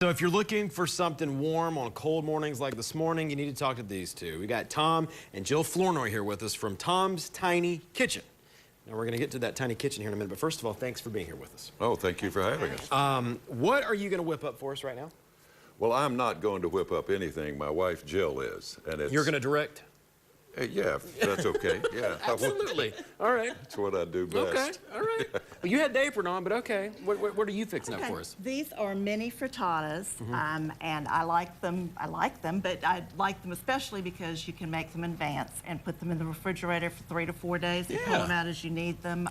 So if you're looking for something warm on cold mornings like this morning, you need to talk to these two. We got Tom and Jill Flournoy here with us from Tom's Tiny Kitchen. Now we're going to get to that tiny kitchen here in a minute, but first of all, thanks for being here with us. Oh, thank you for having us. What are you going to whip up for us right now? Well, I'm not going to whip up anything. My wife, Jill, is. And it's, You're going to direct? Yeah, if that's okay. Yeah. Absolutely. All right. That's what I do best. Okay. All right. Well, you had the apron on, but okay. What are you fixing up for us? These are mini frittatas, and I like them, but I like them especially because you can make them in advance and put them in the refrigerator for 3 to 4 days. You pull them out as you need them.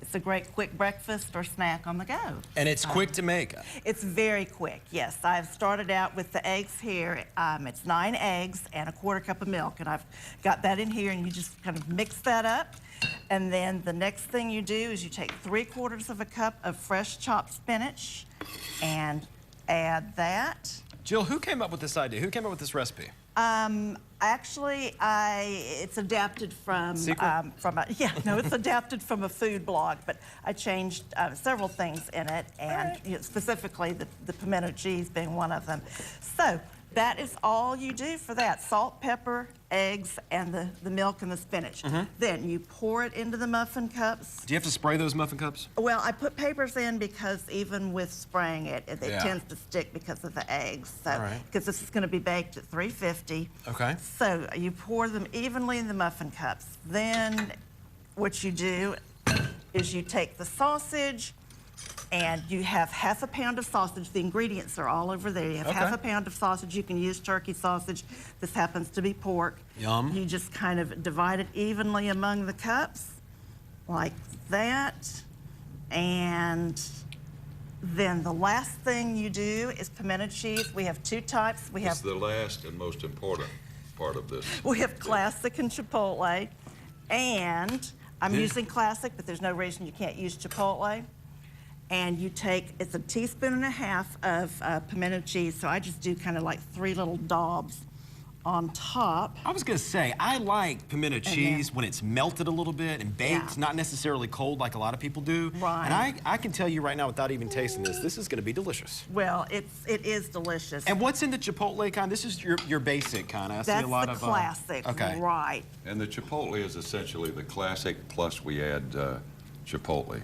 It's a great quick breakfast or snack on the go. And it's quick to make. It's very quick, yes. I've started out with the eggs here. It's 9 eggs and a 1/4 cup of milk, and I've got that in here, and you just kind of mix that up. And then the next thing you do is you take 3/4 of a cup of fresh chopped spinach and add that. Jill, who came up with this idea? Who came up with this recipe? Actually, it's adapted from it's adapted from a food blog, but I changed several things in it, and specifically the pimento cheese being one of them. So that is all you do for that: salt, pepper, eggs, and the milk and the spinach. Then you pour it into the muffin cups. Do you have to spray those muffin cups? Well, I put papers in because even with spraying it tends to stick because of the eggs. So, because this is going to be baked at 350. Okay. So you pour them evenly in the muffin cups. Then what you do is you take the sausage, and you have 1/2 pound of sausage. The ingredients are all over there. You have 1/2 pound of sausage. You can use turkey sausage. This happens to be pork. Yum. You just kind of divide it evenly among the cups, like that. And then the last thing you do is pimento cheese. We have 2 types. It's the last and most important part of this. We have classic and chipotle. And I'm using classic, but there's no reason you can't use chipotle. And you take, it's 1.5 teaspoons of pimento cheese, so I just do kind of like 3 little daubs on top. I was gonna say, I like pimento cheese when it's melted a little bit and baked, not necessarily cold like a lot of people do. Right. And I can tell you right now, without even tasting this is gonna be delicious. Well, it is delicious. And what's in the chipotle kind? This is your basic kind. I see a lot of... That's the classic, okay. Right. And the chipotle is essentially the classic, plus we add chipotle.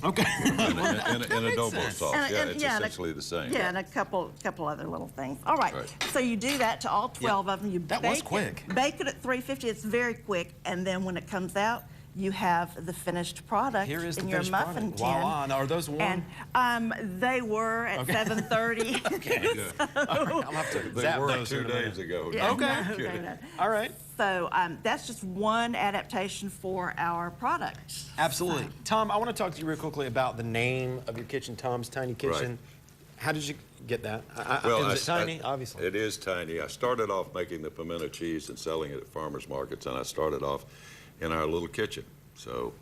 Okay. in adobo sense. sauce. It's essentially the same. Yeah, and a couple other little things. All right. So you do that to all 12 of them. You that was quick. Bake it at 350. It's very quick. And then when it comes out, you have the finished product in your muffin tin. Voila. Now, are those warm? And they were at 7:30. Okay. I'll have to They were 2 days ago. Yeah, okay. All right. So that's just one adaptation for our product. Absolutely. Tom, I want to talk to you real quickly about the name of your kitchen, Tom's Tiny Kitchen. Right. How did you get that? Well, is it tiny? Obviously. It is tiny. I started off making the pimento cheese and selling it at farmers markets, and I started off in our little kitchen. So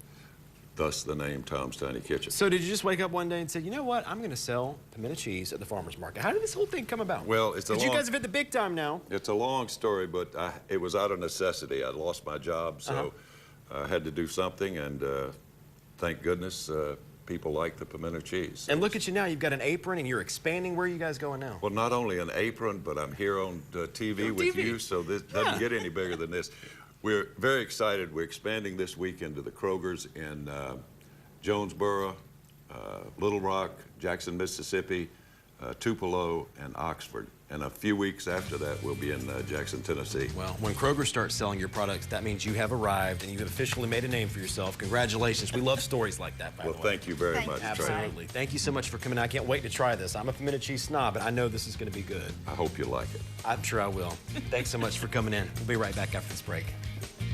thus the name Tom's Tiny Kitchen. So did you just wake up one day and say, you know what, I'm going to sell pimento cheese at the farmer's market? How did this whole thing come about? Well, it's a long... you guys have hit the big time now. It's a long story, but it was out of necessity. I lost my job, so I had to do something, and thank goodness people like the pimento cheese. And look at you now. You've got an apron, and you're expanding. Where are you guys going now? Well, not only an apron, but I'm here on TV with you, so this doesn't get any bigger than this. We're very excited. We're expanding this week into the Kroger's in Jonesboro, Little Rock, Jackson, Mississippi, Tupelo, and Oxford. And a few weeks after that, we'll be in Jackson, Tennessee. Well, when Kroger starts selling your products, that means you have arrived and you have officially made a name for yourself. Congratulations. We love stories like that, by the way. Well, thank you very much. Absolutely. Thank you so much for coming. I can't wait to try this. I'm a pimento cheese snob, but I know this is going to be good. I hope you like it. I'm sure I will. Thanks so much for coming in. We'll be right back after this break.